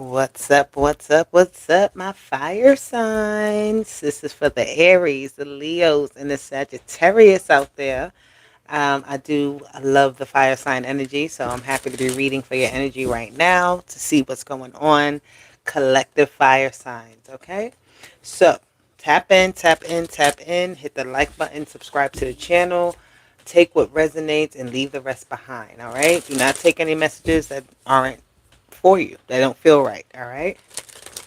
What's up? What's up? What's up, my fire signs? This is for the Aries, the Leos, and the Sagittarius out there. I love the fire sign energy, so I'm happy to be reading for your energy right now to see what's going on. Collective fire signs, okay? So tap in, tap in, tap in, hit the like button, subscribe to the channel, take what resonates, and leave the rest behind, all right? Do not take any messages that aren't for you, that don't feel right, all right?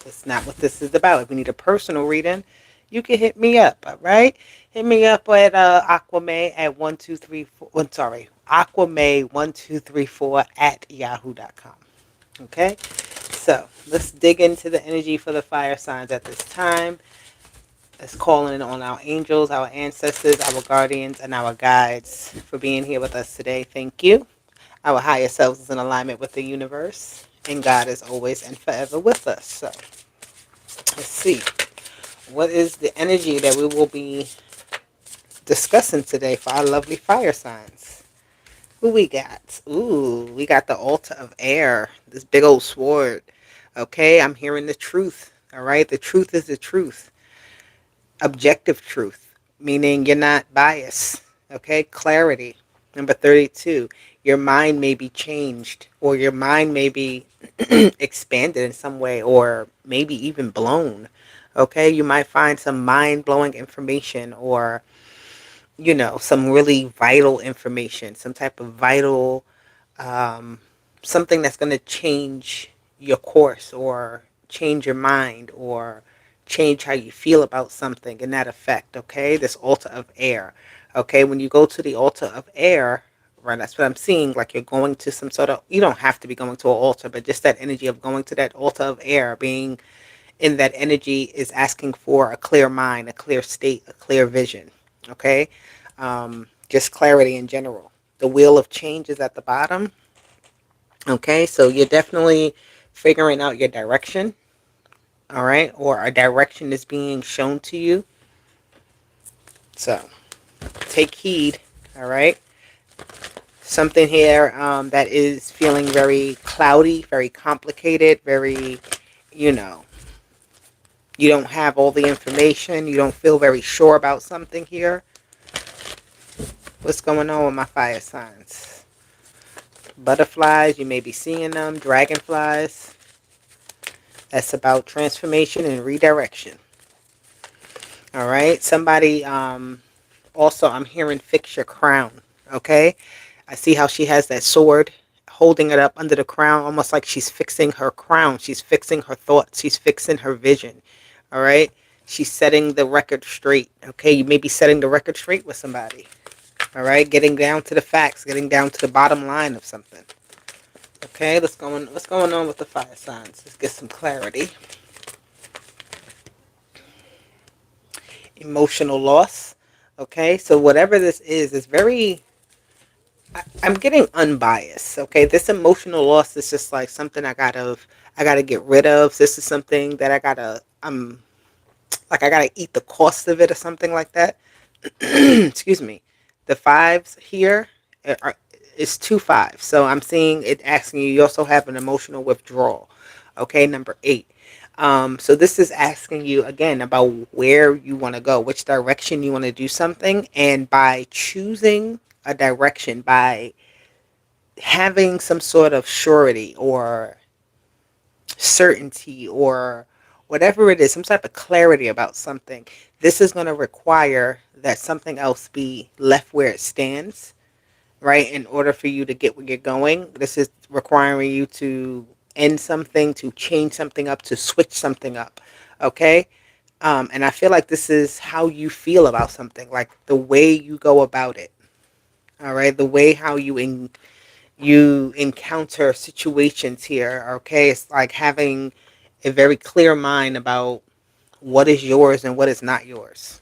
That's not what this is about. If you need a personal reading, you can hit me up, all right? Hit me up at Aquamay at 1234. Sorry, Aquamay1234 at yahoo.com. Okay? So let's dig into the energy for the fire signs at this time. Let's call in on our angels, our ancestors, our guardians, and our guides for being here with us today. Thank you. Our higher selves is in alignment with the universe, and God is always and forever with us. So let's see. What is the energy that we will be discussing today for our lovely fire signs? Who we got? Ooh, we got the altar of air. This big old sword. Okay, I'm hearing the truth. All right, the truth is the truth. Objective truth, meaning you're not biased. Okay, clarity. Number 32, your mind may be changed, or your mind may be expanded in some way, or maybe even blown. Okay, you might find some mind blowing information, or some really vital information, some type of vital, um, something that's going to change your course or change your mind or change how you feel about something in that effect. Okay, this altar of air. Okay, when you go to the altar of air, right, that's what I'm seeing. Like you're going to some sort of, you don't have to be going to an altar, but just that energy of going to that altar of air, being in that energy is asking for a clear mind, a clear state, a clear vision. Okay, just clarity in general. The wheel of change is at the bottom. Okay, so you're definitely figuring out your direction. All right, or a direction is being shown to you. So take heed. All right, something here that is feeling very cloudy, very complicated, very, you know, you don't have all the information. You don't feel very sure about something here. What's going on with my fire signs? Butterflies, you may be seeing them. Dragonflies. That's about transformation and redirection. All right. Somebody, also, I'm hearing fix your crown. Okay. I see how she has that sword holding it up under the crown, almost like she's fixing her crown. She's fixing her thoughts. She's fixing her vision. All right. She's setting the record straight. Okay. You may be setting the record straight with somebody. All right. Getting down to the facts, getting down to the bottom line of something. Okay. What's going on with the fire signs? Let's get some clarity. Emotional loss. Okay. So whatever this is very, I'm getting unbiased. Okay, this emotional loss is just like something I gotta get rid of. This is something that I gotta eat the cost of it or something like that. Excuse me. The fives here are is two fives, so I'm seeing it asking you. You also have an emotional withdrawal. Okay, number 8. So this is asking you again about where you want to go, which direction you want to do something, and by choosing a direction, by having some sort of surety or certainty or whatever it is, some type of clarity about something, this is going to require that something else be left where it stands, right? In order for you to get where you're going, this is requiring you to end something, to change something up, to switch something up, okay? And I feel like this is how you feel about something, like the way you go about it, all right? The way how you encounter situations here. Okay, it's like having a very clear mind about what is yours and what is not yours.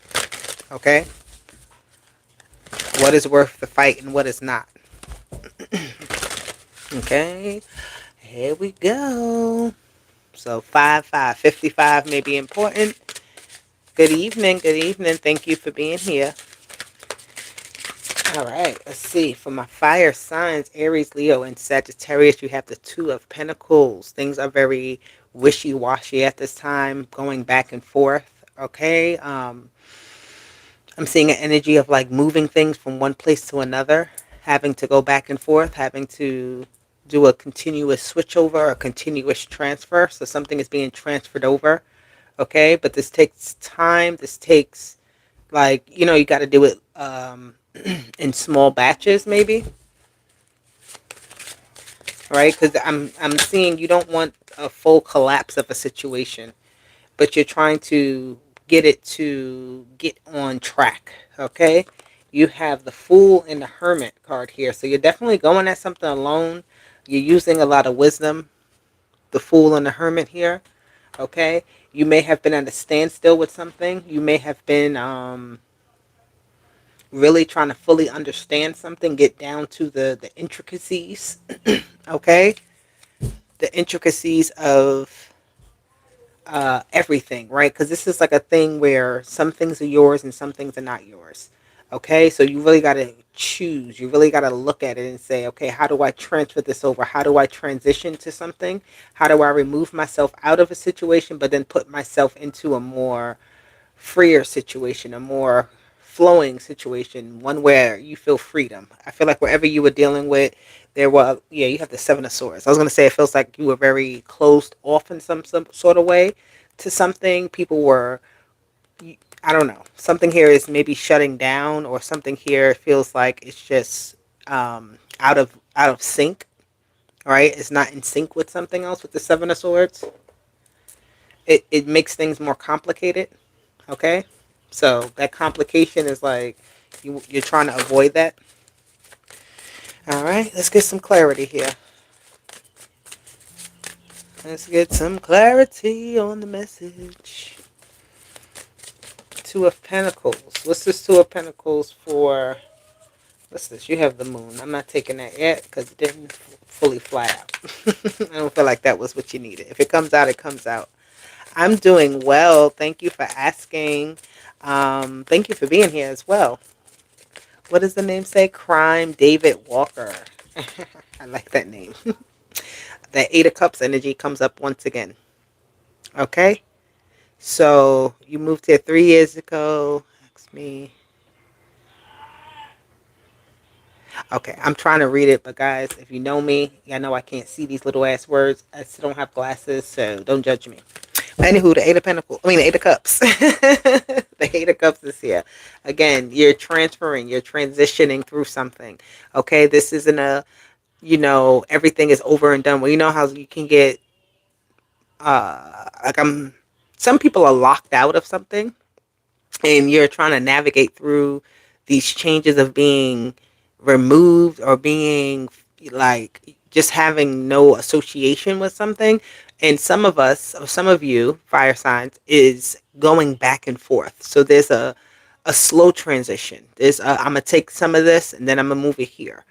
Okay, what is worth the fight and what is not. Okay, here we go. So 55 may be important. Good evening, good evening. Thank you for being here. All right, let's see. For my fire signs, Aries, Leo, and Sagittarius, you have the Two of Pentacles. Things are very wishy-washy at this time, going back and forth. Okay. I'm seeing an energy of like moving things from one place to another, having to go back and forth, having to do a continuous switchover, a continuous transfer. So something is being transferred over. Okay. But this takes time. This takes, like, you got to do it in small batches, maybe. Right? Because I'm seeing you don't want a full collapse of a situation, but you're trying to get it to get on track. Okay, you have the Fool and the Hermit card here, so you're definitely going at something alone. You're using a lot of wisdom. The Fool and the Hermit here. Okay, you may have been at a standstill with something. You may have been really trying to fully understand something, get down to the intricacies. Okay, the intricacies of everything, right? Because this is like a thing where some things are yours and some things are not yours. Okay, so you really got to choose. You really got to look at it and say, okay, how do I transfer this over? How do I transition to something? How do I remove myself out of a situation, but then put myself into a more freer situation, a more flowing situation, one where you feel freedom. I feel like wherever you were dealing with, there were, yeah, you have the Seven of Swords. I was going to say it feels like you were very closed off in some sort of way to something. People were, I don't know, something here is maybe shutting down, or something here feels like it's just out of sync, right? It's not in sync with something else with the Seven of Swords. It makes things more complicated. Okay, so that complication is like you're trying to avoid that. All right, let's get some clarity here. Let's get some clarity on the message. Two of Pentacles. What's this Two of Pentacles for? What's this? You have the Moon. I'm not taking that yet because it didn't fully fly out. I don't feel like that was what you needed. If it comes out, it comes out. I'm doing well. Thank you for asking. Thank you for being here as well. What does the name say? Crime David Walker. I like that name. That Eight of Cups energy comes up once again. Okay? So, you moved here 3 years ago. Ask me. Okay, I'm trying to read it, but guys, if you know me, y'all know I can't see these little ass words. I still don't have glasses, so don't judge me. Anywho, the Eight of Pentacles, the Eight of Cups. The Eight of Cups is here. Again, you're transferring, you're transitioning through something. Okay, this isn't a, everything is over and done. Well, you know how you can get, like some people are locked out of something, and you're trying to navigate through these changes of being removed, or being like just having no association with something. And some of us, or some of you fire signs, is going back and forth. So there's a slow transition. I'm gonna take some of this and then I'm gonna move it here.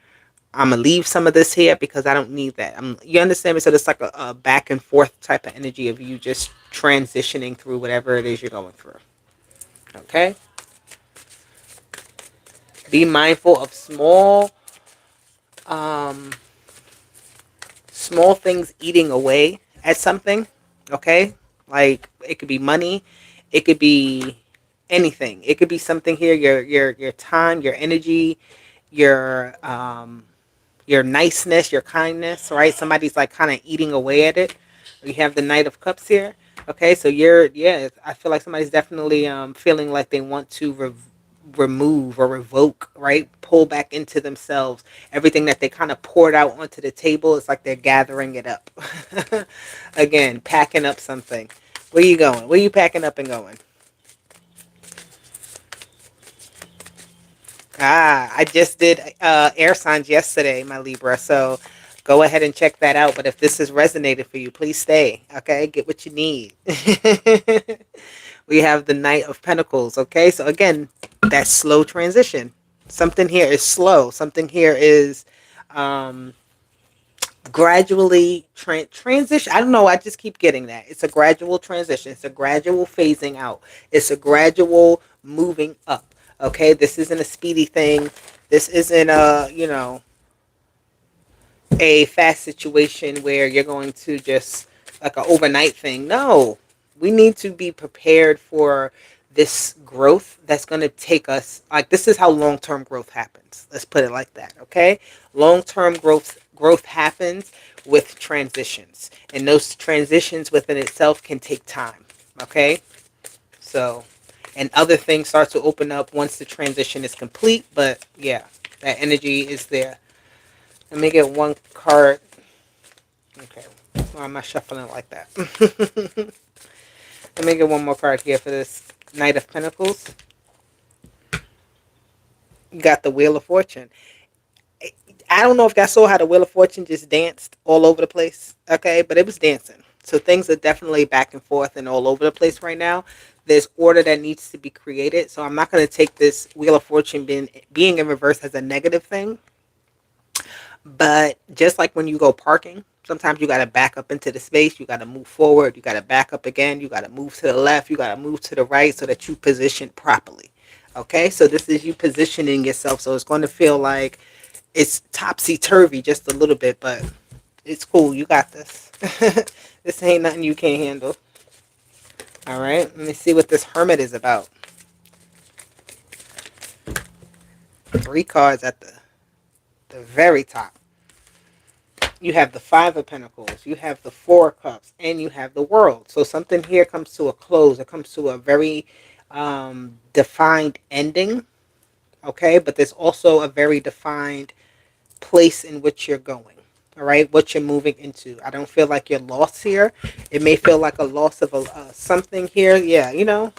I'm gonna leave some of this here because I don't need that. You understand me? So it's like a back and forth type of energy of you just transitioning through whatever it is you're going through. Okay. Be mindful of um, small things eating away at something. Okay, like it could be money, it could be anything. It could be something here. Your time, your energy, your your niceness, your kindness. Right? Somebody's like kind of eating away at it. We have the Knight of Cups here. Okay, so I feel like somebody's definitely feeling like they want to remove or revoke, right? Pull back into themselves everything that they kind of poured out onto the table. It's like they're gathering it up. Again, packing up something. Where you going? Where you packing up and going? I just did air signs yesterday, my Libra. So go ahead and check that out. But if this has resonated for you, please stay. Okay, get what you need. We have the Knight of Pentacles. Okay, so again, that slow transition. Something here is slow. Something here is gradually transition. I don't know. I just keep getting that. It's a gradual transition. It's a gradual phasing out. It's a gradual moving up. Okay, this isn't a speedy thing. This isn't a fast situation where you're going to just like an overnight thing. No, we need to be prepared for this growth that's going to take us, like, this is how long-term growth happens. Let's put it like that, okay? Long-term growth happens with transitions, and those transitions within itself can take time, okay? So, and other things start to open up once the transition is complete, but yeah, that energy is there. Let me get one card. Okay, why am I shuffling like that? Let me get one more card here for this Knight of Pentacles. You got the Wheel of Fortune. I don't know if y'all saw how the Wheel of Fortune just danced all over the place. Okay, but it was dancing. So things are definitely back and forth and all over the place right now. There's order that needs to be created. So I'm not going to take this Wheel of Fortune being in reverse as a negative thing. But just like when you go parking, sometimes you got to back up into the space. You got to move forward. You got to back up again. You got to move to the left. You got to move to the right so that you position properly. Okay, so this is you positioning yourself. So it's going to feel like it's topsy-turvy just a little bit, but it's cool. You got this. This ain't nothing you can't handle. All right, let me see what this Hermit is about. 3 cards at the very top. You have the 5 of Pentacles, you have the 4 of Cups, and you have the World. So something here comes to a close. It comes to a very defined ending, okay? But there's also a very defined place in which you're going, all right? What you're moving into. I don't feel like you're lost here. It may feel like a loss of something here. Yeah, you know,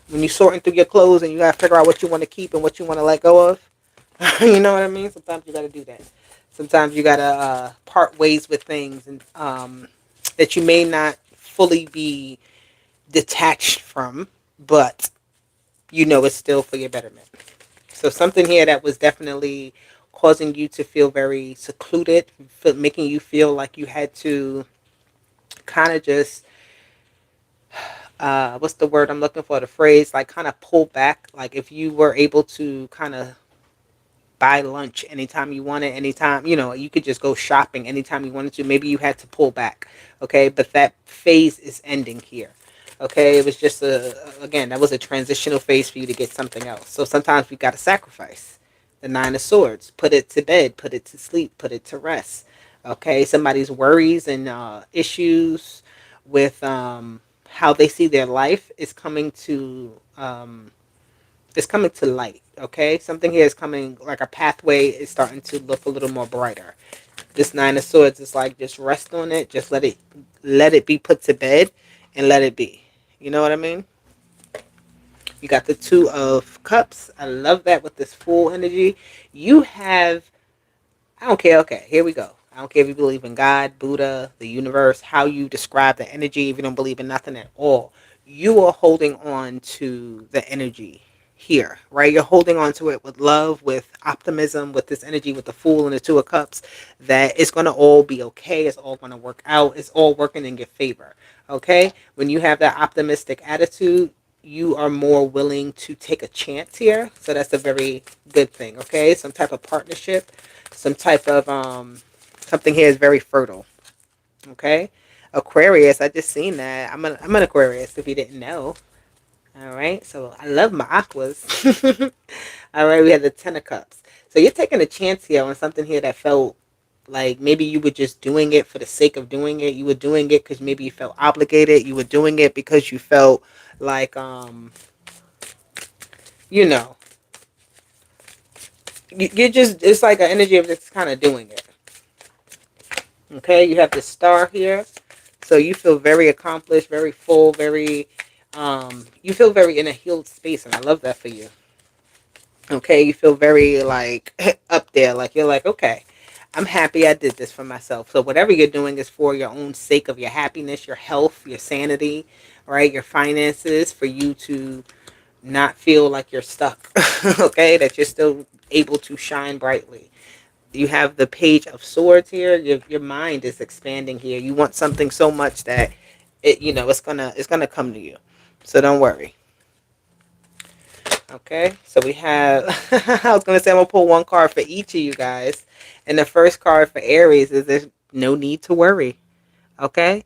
when you're sorting through your clothes and you got to figure out what you want to keep and what you want to let go of. You know what I mean? Sometimes you got to do that. Sometimes you got to part ways with things and that you may not fully be detached from, but you know it's still for your betterment. So something here that was definitely causing you to feel very secluded, making you feel like you had to kind of just, what's the word I'm looking for? The phrase, like kind of pull back. Like if you were able to kind of buy lunch anytime you wanted, anytime, you know, you could just go shopping anytime you wanted to. Maybe you had to pull back, okay? But that phase is ending here, okay? It was just again, that was a transitional phase for you to get something else. So sometimes we got to sacrifice. The 9 of Swords, put it to bed, put it to sleep, put it to rest, okay? Somebody's worries and issues with how they see their life is coming to light, okay? Something here is coming, like a pathway is starting to look a little more brighter. This 9 of Swords is like, just rest on it, just let it be put to bed and let it be. You know what I mean? You got the 2 of Cups. I love that with this Fool energy. You have, I don't care. Okay, here we go. I don't care if you believe in God, Buddha, the universe, how you describe the energy. If you don't believe in nothing at all, you are holding on to the energy here, right? You're holding on to it with love, with optimism, with this energy, with the Fool and the 2 of Cups, that it's going to all be okay. It's all going to work out. It's all working in your favor, okay? When you have that optimistic attitude, you are more willing to take a chance here. So that's a very good thing, okay? Some type of partnership, some type of something here is very fertile, okay? Aquarius, I just seen that. I'm an Aquarius if you didn't know. All right, so I love my aquas. All right, we have the 10 of Cups. So you're taking a chance here on something here that felt like maybe you were just doing it for the sake of doing it. You were doing it because maybe you felt obligated. You were doing it because you felt like you know, you're just, it's like an energy of just kind of doing it. Okay, you have the Star here. So you feel very accomplished, very full, very, you feel very in a healed space, and I love that for you. Okay, you feel very like up there, like you're like, okay, I'm happy I did this for myself. So whatever you're doing is for your own sake of your happiness, your health, your sanity, right? Your finances, for you to not feel like you're stuck, okay? That you're still able to shine brightly. You have the Page of Swords here. Your mind is expanding here. You want something so much that it, you know, it's gonna come to you. So don't worry. Okay, so we have, I was going to say I'm going to pull one card for each of you guys. And the first card for Aries is there's no need to worry. Okay?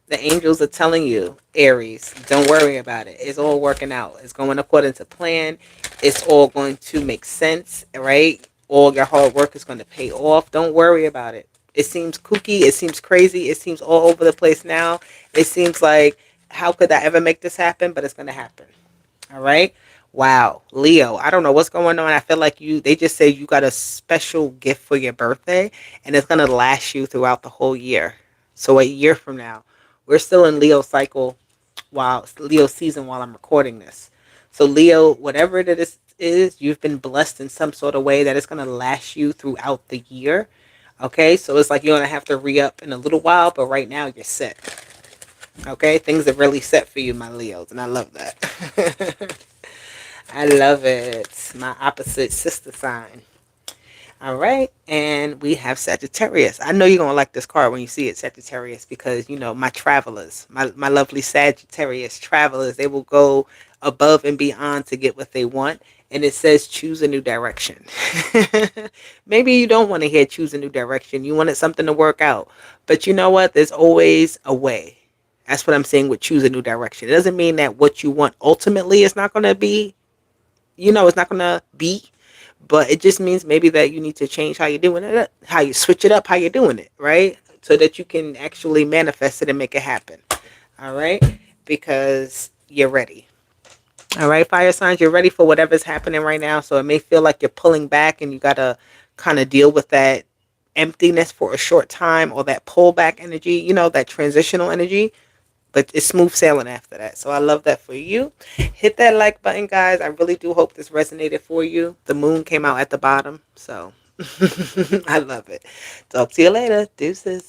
The angels are telling you, Aries, don't worry about it. It's all working out. It's going according to plan. It's all going to make sense, right? All your hard work is going to pay off. Don't worry about it. It seems kooky. It seems crazy. It seems all over the place now. It seems like, how could I ever make this happen? But it's going to happen. All right. Wow. Leo, I don't know what's going on. I feel like they just say you got a special gift for your birthday and it's going to last you throughout the whole year. So a year from now, we're still in Leo cycle while Leo season while I'm recording this. So Leo, whatever it is, you've been blessed in some sort of way that it's going to last you throughout the year. Okay. So it's like you're going to have to re-up in a little while, but right now you're set. Okay. Things are really set for you, my Leos. And I love that. I love it. My opposite sister sign. All right. And we have Sagittarius. I know you're going to like this card when you see it, Sagittarius, because, my travelers, my lovely Sagittarius travelers, they will go above and beyond to get what they want. And it says choose a new direction. Maybe you don't want to hear choose a new direction. You wanted something to work out. But you know what? There's always a way. That's what I'm saying with choose a new direction. It doesn't mean that what you want ultimately is not going to be, it's not going to be, but it just means maybe that you need to change how you're doing it, how you switch it up, how you're doing it, right? So that you can actually manifest it and make it happen. All right. Because you're ready. All right. Fire signs, you're ready for whatever's happening right now. So it may feel like you're pulling back and you got to kind of deal with that emptiness for a short time or that pullback energy, that transitional energy, but it's smooth sailing after that. So I love that for you. Hit that like button, guys. I really do hope this resonated for you. The moon came out at the bottom, so I love it. Talk to you later. Deuces.